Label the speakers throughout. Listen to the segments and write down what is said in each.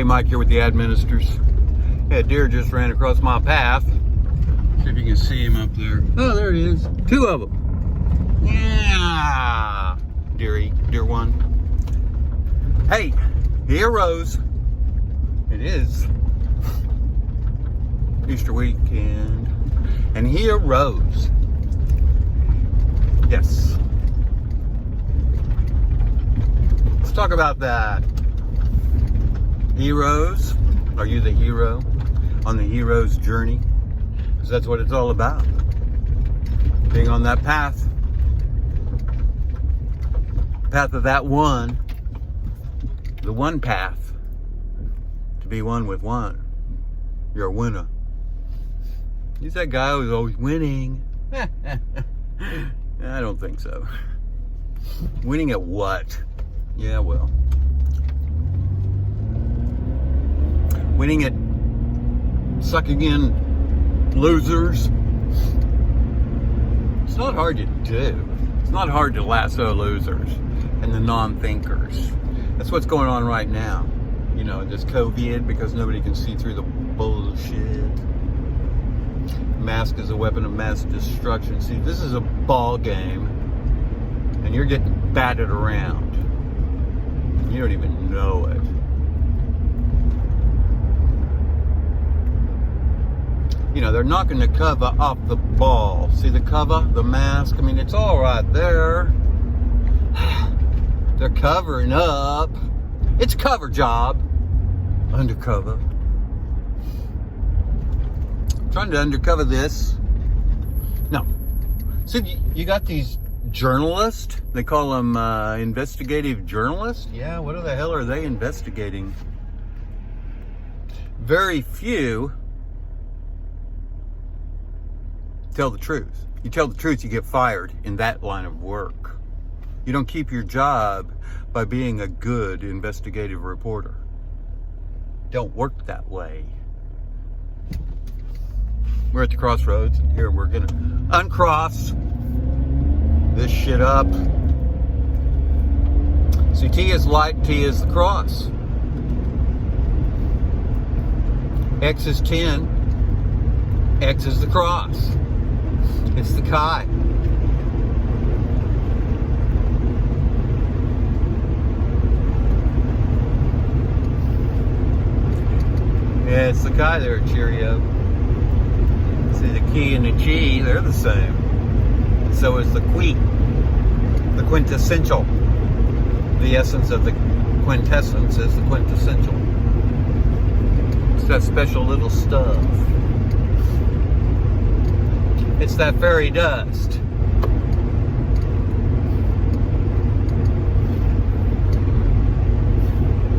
Speaker 1: Hey, Mike here with the Administrators. Yeah, deer just ran across my path. See if you can see him up there. Oh, there he is. Two of them. Yeah. Deer one. Hey, he arose. It is Easter weekend. And he arose. Yes. Let's talk about that. Heroes. Are you the hero on the hero's journey? Because that's what it's all about. Being on that path. Path of that one. The one path. To be one with one. You're a winner. He's that guy who's always winning. I don't think so. Winning at what? Yeah, well. Winning at sucking in losers. It's not hard to do. It's not hard to lasso losers and the non-thinkers. That's what's going on right now. You know, this COVID, because nobody can see through the bullshit. Mask is a weapon of mass destruction. See, this is a ball game, and you're getting batted around. You don't even know it. You know, they're knocking the cover off the ball. See the cover, the mask? I mean, it's all right there. They're covering up. It's a cover job. Undercover. Trying to undercover this. No. See, you got these journalists. They call them investigative journalists. Yeah, what the hell are they investigating? Very few tell the truth. You tell the truth, you get fired in that line of work. You don't keep your job by being a good investigative reporter. Don't work that way. We're at the crossroads, and here we're gonna uncross this shit up. See, T is light, T is the cross. X is 10, X is the cross. It's the Chi. Yeah, it's the Chi there, Cheerio. See, the key and the G, they're the same. So is the qui, the quintessential. The essence of the quintessence is the quintessential. It's that special little stuff. It's that fairy dust.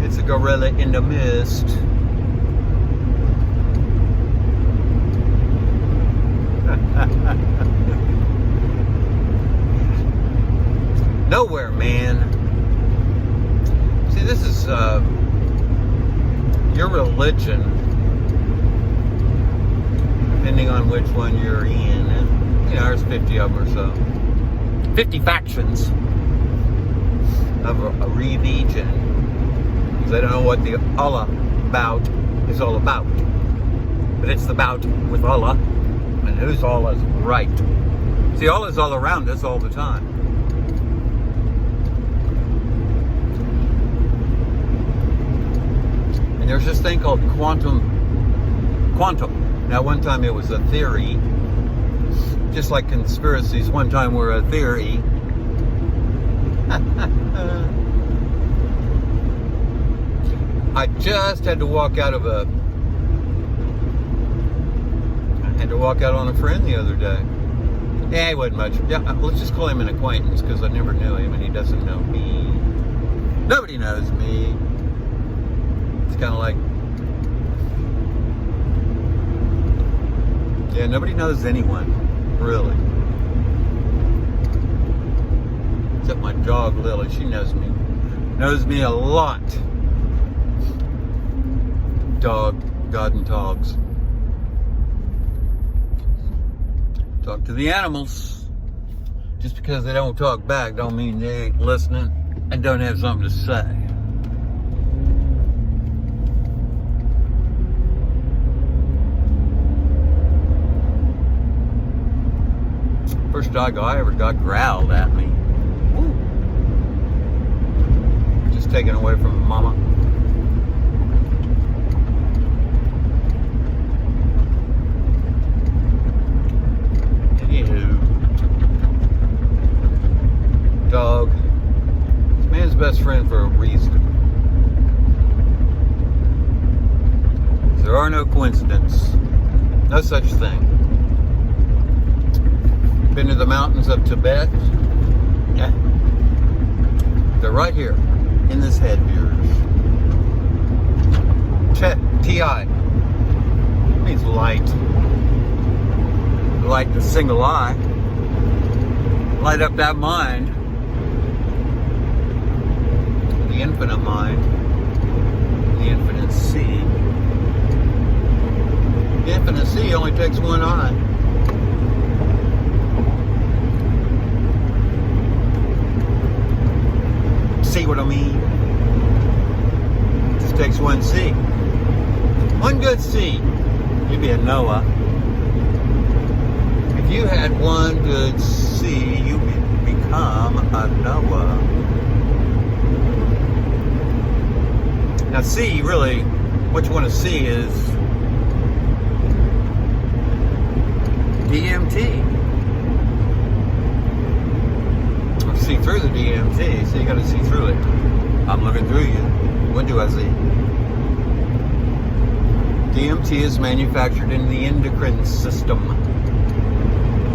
Speaker 1: It's a gorilla in the mist. Nowhere, man. See, this is your religion, depending on which one you're in. And, you know, there's 50 of them or so. 50 factions of a religion. Because they don't know what the Allah bout is all about. But it's the bout with Allah. And who's Allah's right? See, Allah's all around us all the time. And there's this thing called quantum. Now, one time it was a theory. Just like conspiracies, one time were a theory. I just had to walk out of a... I had to walk out on a friend the other day. Yeah, he wasn't much. Yeah, let's just call him an acquaintance, because I never knew him and he doesn't know me. Nobody knows me. It's kind of like... Yeah, nobody knows anyone, really. Except my dog, Lily. She knows me. Knows me a lot. Dog, God and dogs. Talk to the animals. Just because they don't talk back don't mean they ain't listening and don't have something to say. First dog I ever got growled at me. Woo. Just taken away from mama. Anywho, dog, man's best friend for a reason. There are no coincidences. No such thing. Been to the mountains of Tibet? Yeah. They're right here in this head of yours. T-I means light. Light the single eye. Light up that mind. The infinite mind. The infinite sea. The infinite sea only takes one eye. See what I mean? Just takes one sea. One good sea. You'd be a Noah. If you had one good sea, you would become a Noah. Now see, really, what you want to see is DMT. Or see through the DMT, so you got to see through it. I'm looking through you. What do I see? DMT is manufactured in the endocrine system.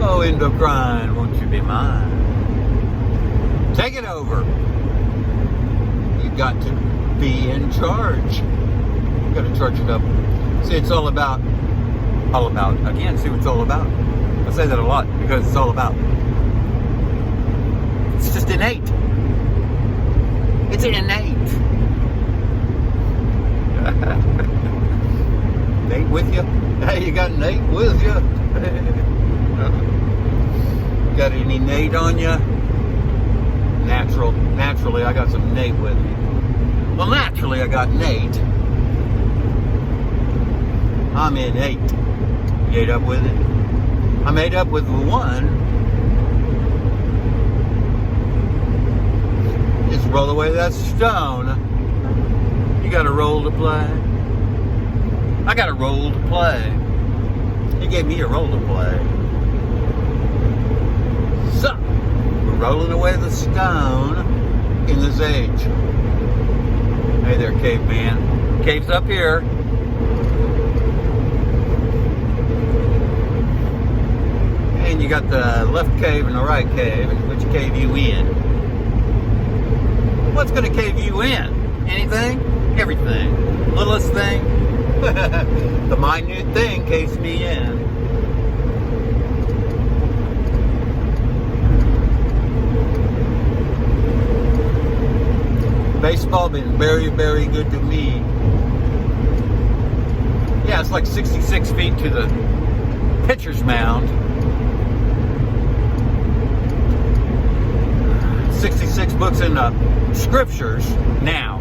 Speaker 1: Oh, endocrine, won't you be mine? Take it over. You've got to be in charge. You've got to charge it up. See, it's all about. Again, see what it's all about. I say that a lot because it's all about. It's just innate. It's innate. Nate with you? Hey, you got Nate with you? Got any Nate on you? Naturally, I got some Nate with me. Well, naturally, I got Nate. I'm innate. You ate up with it? I made up with one. Just roll away that stone. You got a role to play. I got a role to play. He gave me a role to play. So, we're rolling away the stone in this age. Hey there, caveman. Cave's up here. And you got the left cave and the right cave. Which cave you in? What's going to cave you in? Anything? Everything. Littlest thing? The minute thing caves me in. Baseball been very, very good to me. Yeah, it's like 66 feet to the pitcher's mound. 66 books in the scriptures. Now.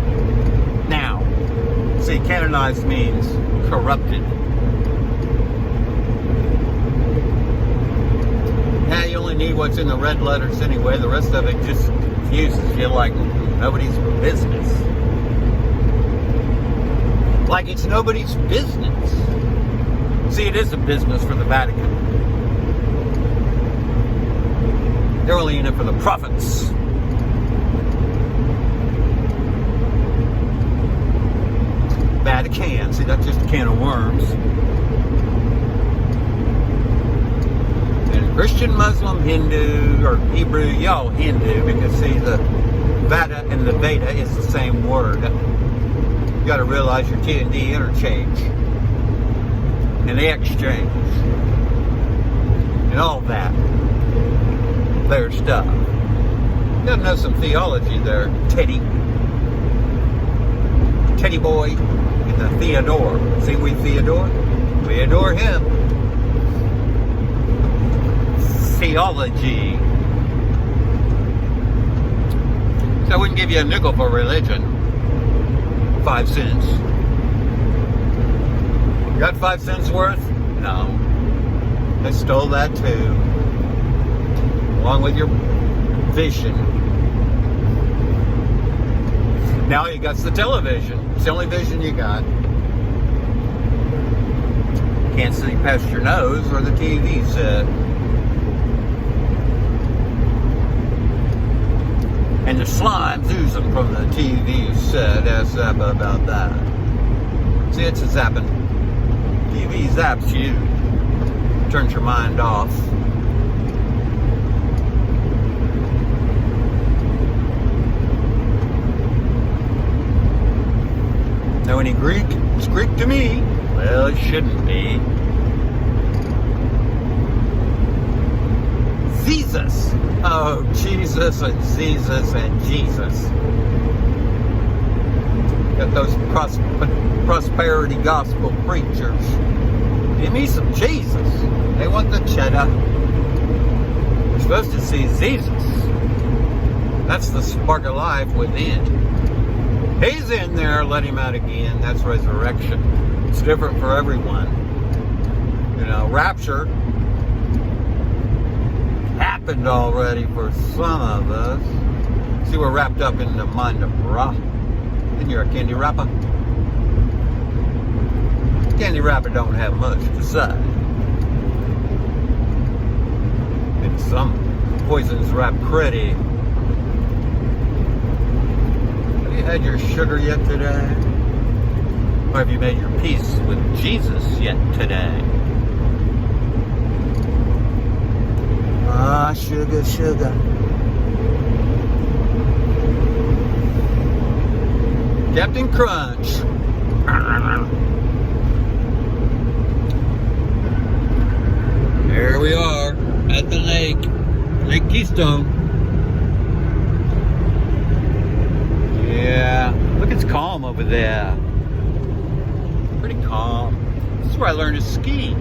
Speaker 1: See, canonized means corrupted. Yeah, you only need what's in the red letters anyway. The rest of it just confuses you like nobody's business. Like it's nobody's business. See, it is a business for the Vatican. They're only in it for the profits. Vatican. See, that's just a can of worms. And Christian, Muslim, Hindu, or Hebrew, y'all Hindu, because see, the Vada and the Veda is the same word. You got to realize your T and D interchange. And they exchange. And all that. Their stuff. You got to know some theology there, Teddy. Teddy boy. The Theodore. See, we Theodore? We adore him. Theology. So I wouldn't give you a nickel for religion. 5 cents. Got 5 cents worth? No. They stole that too. along with your vision. Now you got the television. It's the only vision you got. Can't see past your nose or the TV set. And the slime's oozing from the TV set. Ask Zappa about that. See, it's a zapping. TV zaps you. Turns your mind off. Know any Greek? It's Greek to me. Well, it shouldn't be. Jesus. Oh, Jesus and Jesus and Jesus. Got those prosperity gospel preachers. Give me some Jesus. They want the cheddar. You're supposed to see Jesus. That's the spark of life within. He's in there, let him out again. That's resurrection. It's different for everyone. You know, rapture happened already for some of us. See, we're wrapped up in the mind of Ra. And you're a candy wrapper. Candy wrapper don't have much to say. It's some poisons wrapped pretty. Have you had your sugar yet today? Or have you made your peace with Jesus yet today? Ah, sugar, sugar. Captain Crunch. There we are at the lake, Lake Keystone. Yeah, look, it's calm over there. Pretty calm. This is where I learned to ski.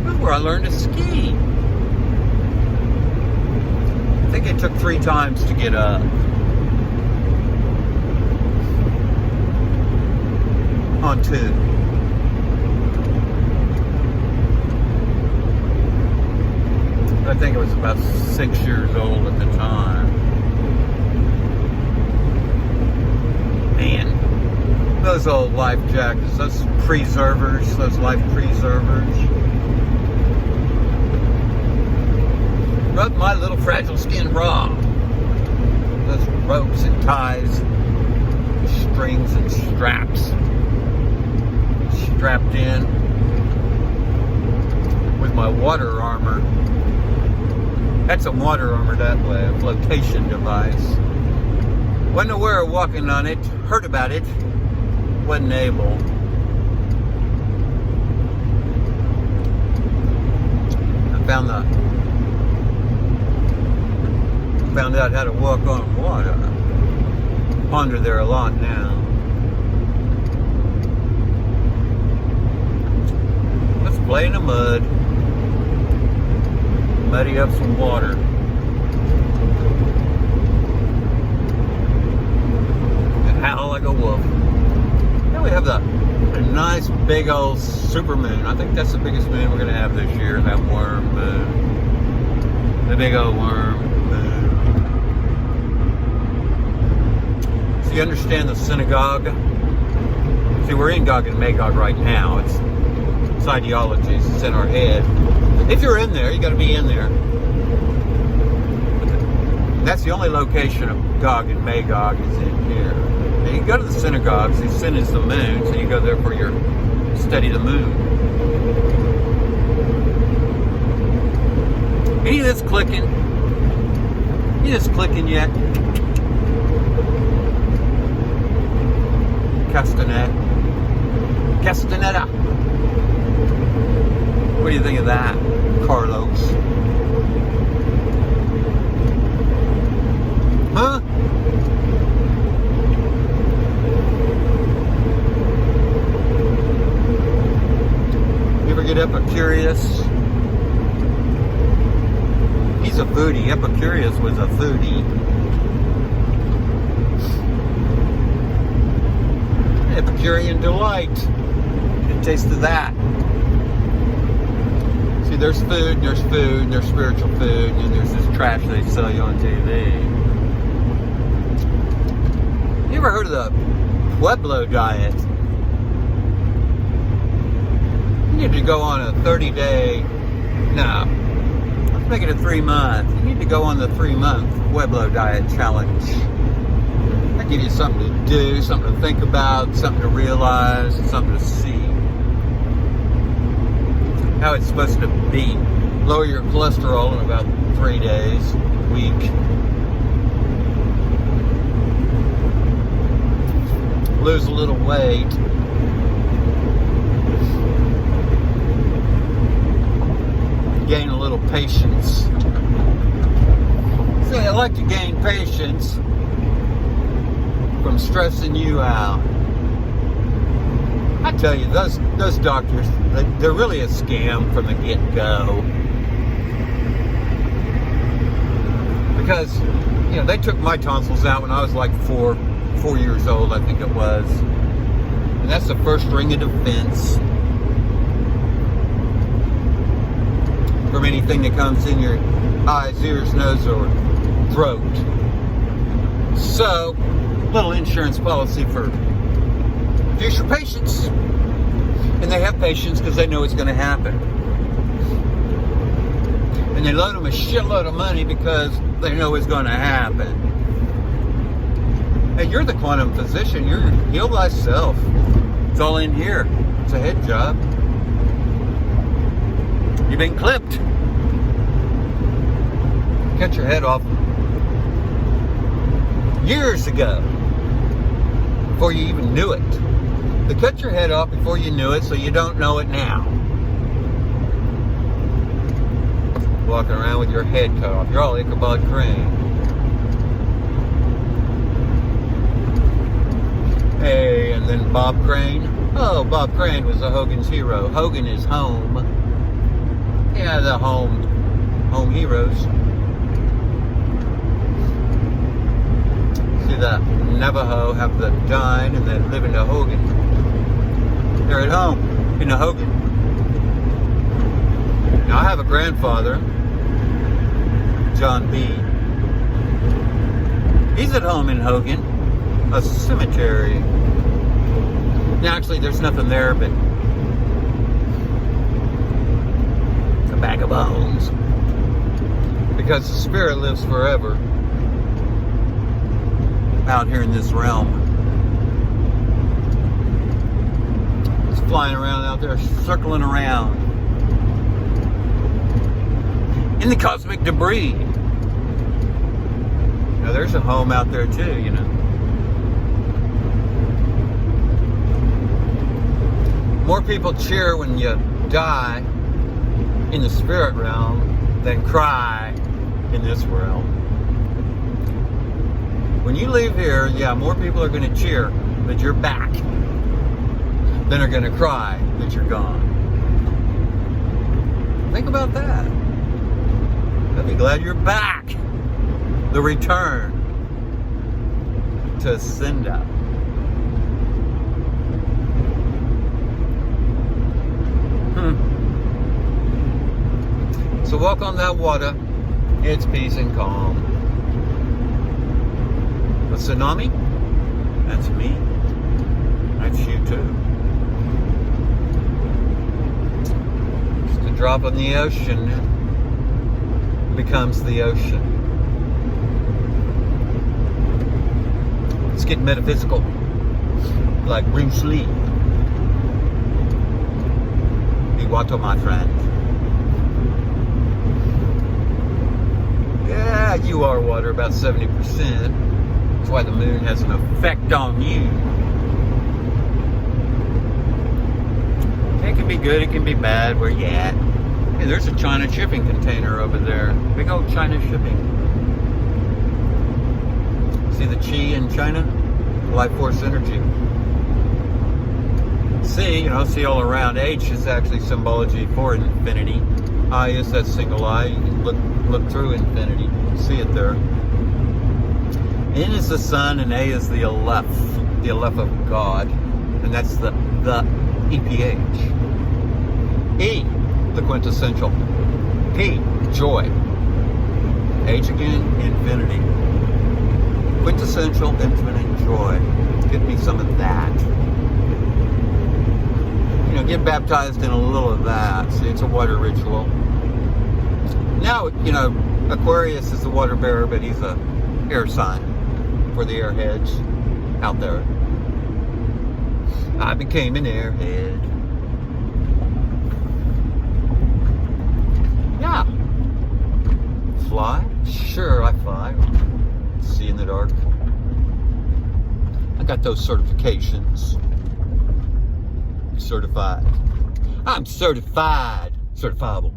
Speaker 1: This is where I learned to ski. I think it took 3 times to get up. On 2. I think I was about 6 years old at the time. Man, those old life jackets, those preservers, those life preservers. Rubbed my little fragile skin raw. Those ropes and ties, strings and straps. Strapped in with my water armor. Had some water armor that way, a flotation device. Wasn't aware of walking on it, heard about it, wasn't able. I found out how to walk on water. Ponder there a lot now. Let's play in the mud. Muddy up some water. And howl like a wolf. Now we have a nice big old super moon. I think that's the biggest moon we're going to have this year. That worm moon. The big old worm moon. So you understand the synagogue? See, we're in Gog and Magog right now. It's ideologies. It's in our head. If you're in there, you got to be in there. That's the only location of Gog and Magog is in here. Now you go to the synagogues. The sin is the moon, so you go there for your study the moon. Any of this clicking? Any of this clicking yet? Castaneda. What do you think of that, Carlos? Huh? You ever get Epicurious? He's a foodie. Epicurious was a foodie. Epicurean delight. Get a taste of that. See, there's food, and there's spiritual food, and then there's this trash they sell you on TV. You ever heard of the Pueblo diet? You need to go on a 30-day, no, let's make it a 3-month. You need to go on the 3-month Pueblo diet challenge. That gives you something to do, something to think about, something to realize, something to see. How it's supposed to be. Lower your cholesterol in about 3 days, a week. Lose a little weight. Gain a little patience. See, I like to gain patience from stressing you out. I tell you, those doctors, they're really a scam from the get-go. Because, you know, they took my tonsils out when I was like 4 years old, I think it was. And that's the first ring of defense from anything that comes in your eyes, ears, nose, or throat. So, little insurance policy for future patients. And they have patience because they know it's going to happen. And they load them a shitload of money because they know it's going to happen. Hey, you're the quantum physician. You're heal thyself. It's all in here. It's a head job. You've been clipped. Cut your head off years ago, before you even knew it. They cut your head off before you knew it, so you don't know it now. Walking around with your head cut off. You're all Ichabod Crane. Hey, and then Bob Crane. Oh, Bob Crane was a Hogan's hero. Hogan is home. Yeah, the home heroes. See, the Navajo have the Dine, and they live in the Hogan. They're at home in the Hogan. Now, I have a grandfather, John B. He's at home in Hogan, a cemetery. Now, actually, there's nothing there but a bag of bones. Because the spirit lives forever out here in this realm. It's flying around out there, circling around in the cosmic debris. Now, there's a home out there too, you know. More people cheer when you die in the spirit realm than cry in this realm. When you leave here, yeah, more people are going to cheer that you're back than are going to cry that you're gone. Think about that. I'll be glad you're back. The return to Cinda. So walk on that water. It's peace and calm. A tsunami? That's me. That's you too. Just a drop in the ocean becomes the ocean. Let's get metaphysical, like Bruce Lee. Iwato, my friend. Yeah, you are water, about 70%. That's why the moon has an effect on you. It can be good, it can be bad. Where you at? Hey, there's a China shipping container over there. Big old China shipping. See the chi in China? Life force energy. C, you know, see all around. H is actually symbology for infinity. I is that single eye. You can look through infinity. See it there. N is the sun, and A is the Aleph of God, and that's the EPH. E, the quintessential P, joy. H again, infinity. Quintessential infinite joy. Give me some of that. You know, get baptized in a little of that. See, it's a water ritual. Now, you know, Aquarius is the water bearer, but he's a air sign for the airheads out there. I became an airhead. Yeah. Fly? Sure, I fly. See in the dark. I got those certifications. Certified. I'm certified. Certifiable.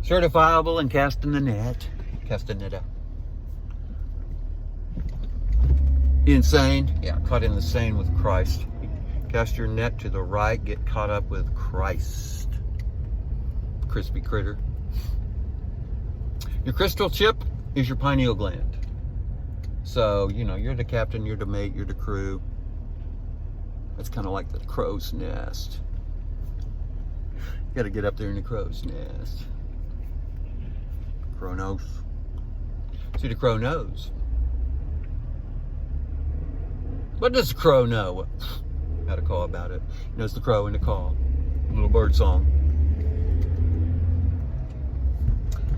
Speaker 1: Certifiable and casting the net. Casting it out. Insane? Yeah, caught in the seine with Christ. Cast your net to the right, get caught up with Christ. Crispy critter. Your crystal chip is your pineal gland. So, you know, you're the captain, you're the mate, you're the crew. That's kind of like the crow's nest. You gotta get up there in the crow's nest. Crow knows. See, the crow knows. What does the crow know? Had a call about it. He knows the crow in the call. Little bird song.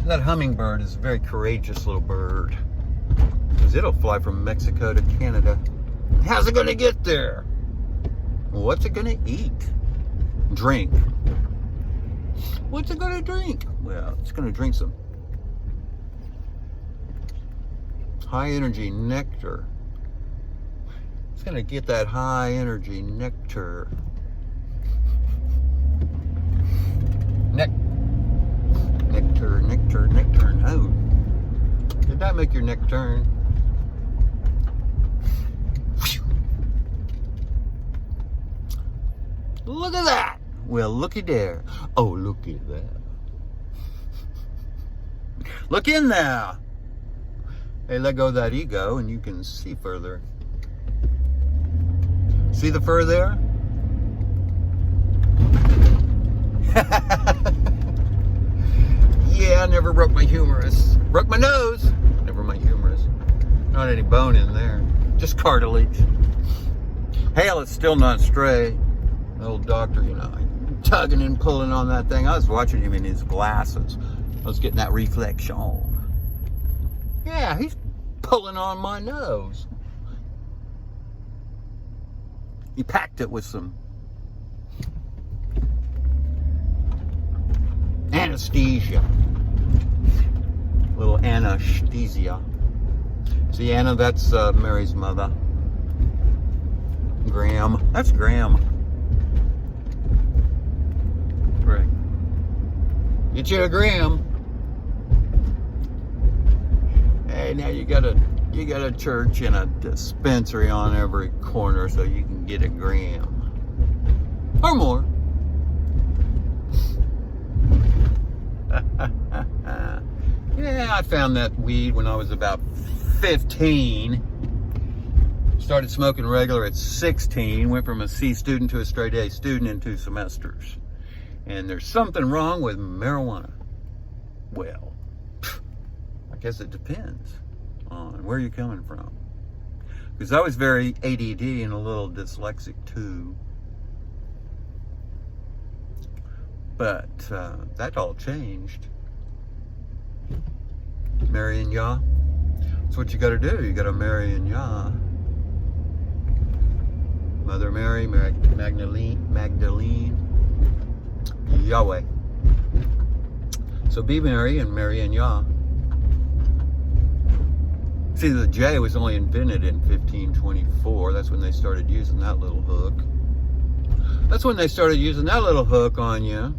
Speaker 1: That hummingbird is a very courageous little bird. Because it'll fly from Mexico to Canada. How's it going to get there? What's it going to eat? Drink. What's it going to drink? Well, it's going to drink some high energy nectar. It's going to get that high energy nectar. Nectar, no. Did that make your neck turn? Look at that. Well, looky there. Oh, looky there. Look in there. Hey, let go of that ego and you can see further. See the fur there? Yeah, I never broke my humerus. Broke my nose. Never my humerus. Not any bone in there. Just cartilage. Hell, it's still not straight. The old doctor, you know, tugging and pulling on that thing. I was watching him in his glasses. I was getting that reflection. Yeah, he's pulling on my nose. He packed it with some anesthesia. Little anesthesia. See, Anna, that's Mary's mother. Graham. That's Graham. Right. Get you a Graham. Hey, now you got a church and a dispensary on every corner so you can get a Graham. Or more. Yeah, I found that weed when I was about 15. Started smoking regular at 16. Went from a C student to a straight A student in 2 semesters. And there's something wrong with marijuana. Well, I guess it depends on where you're coming from. Because I was very ADD and a little dyslexic too. But that all changed. Mary and Yah. That's what you got to do. You got to marry in Yah. Mother Mary, Magdalene, Yahweh. So be Mary and marry in Yah. See, the J was only invented in 1524. That's when they started using that little hook. That's when they started using that little hook on you.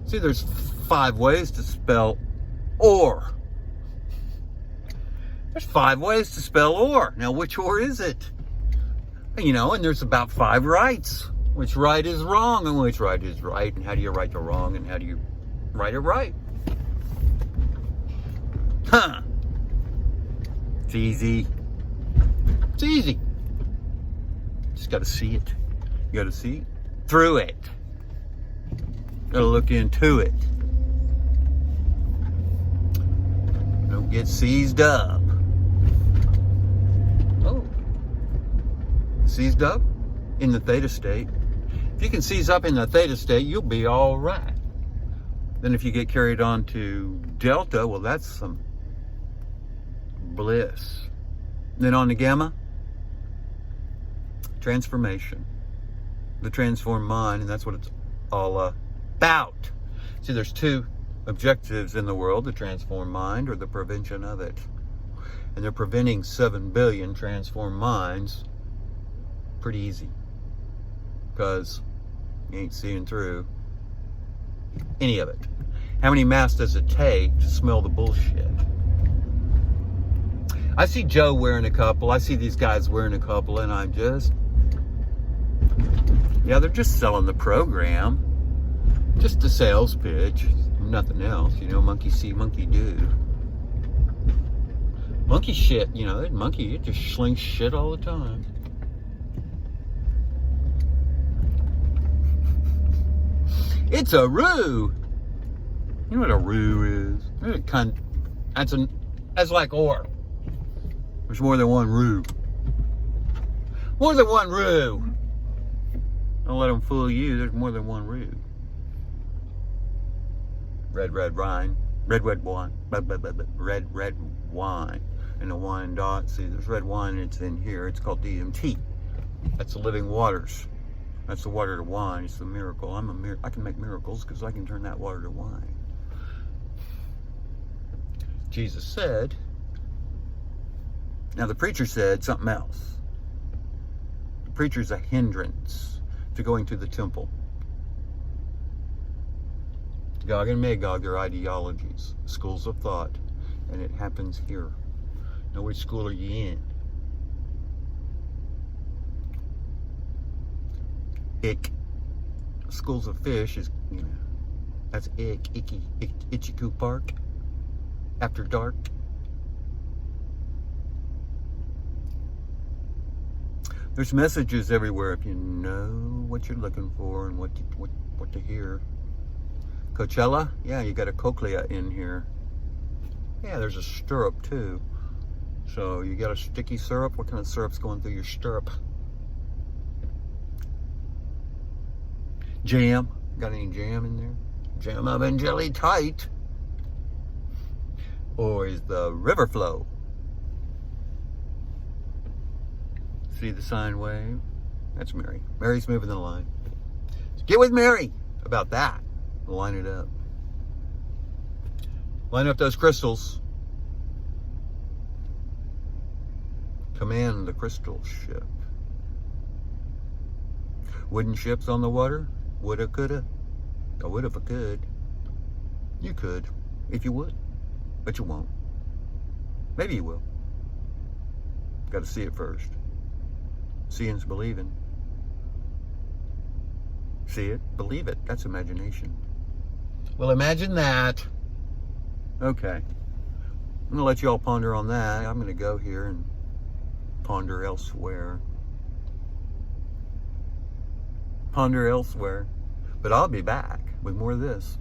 Speaker 1: See, there's 5 ways to spell or. There's 5 ways to spell or. Now, which or is it? You know, and there's about 5 rights. Which right is wrong and which right is right, and how do you write the wrong and how do you write it right? Huh. It's easy. It's easy. Just got to see it. You got to see it. through it. Gotta look into it. Don't get seized up. Oh. Seized up in the theta state. If you can seize up in the theta state, you'll be all right. Then if you get carried on to delta, well, that's some bliss. Then on to gamma, transformation. The transformed mind, and that's what it's all about. See, there's two objectives in the world: the transformed mind or the prevention of it. And they're preventing 7 billion transformed minds pretty easy, because you ain't seeing through any of it. How many masks does it take to smell the bullshit? I see Joe wearing a couple. I see these guys wearing a couple, and I'm just, yeah, they're just selling the program. Just a sales pitch, nothing else. You know, monkey see, monkey do. Monkey shit, you know, that monkey, it just slings shit all the time. It's a roo. You know what a roo is? That's like ore. There's more than one roo. More than one roo. Don't let them fool you. There's more than one roo. Red wine. Red wine. Red wine. And the wine dot. See, there's red wine. It's in here. It's called DMT. That's the living waters. That's the water to wine. It's the miracle. I can make miracles because I can turn that water to wine. Jesus said. Now the preacher said something else. The preacher's a hindrance to going to the temple. Gog and Magog, they're ideologies, schools of thought, and it happens here. Know which school are you in? Ick. Schools of fish is, you know, that's ick, icky, Ichiku Park. After dark. There's messages everywhere if you know what you're looking for and what to hear. Coachella? Yeah, you got a cochlea in here. Yeah, there's a stirrup too. So you got a sticky syrup? What kind of syrup's going through your stirrup? Jam? Got any jam in there? Jam up and jelly tight. Or is the river flow? See the sine wave? That's Mary. Mary's moving the line. Get with Mary about that. Line it up. Line up those crystals. Command the crystal ship. Wooden ships on the water? Woulda, coulda. I would if I could. You could, if you would. But you won't. Maybe you will. Got to see it first. Seeing's believing. See it, believe it. That's imagination. Well, imagine that. Okay. I'm going to let you all ponder on that. I'm going to go here and ponder elsewhere. Ponder elsewhere. But I'll be back with more of this.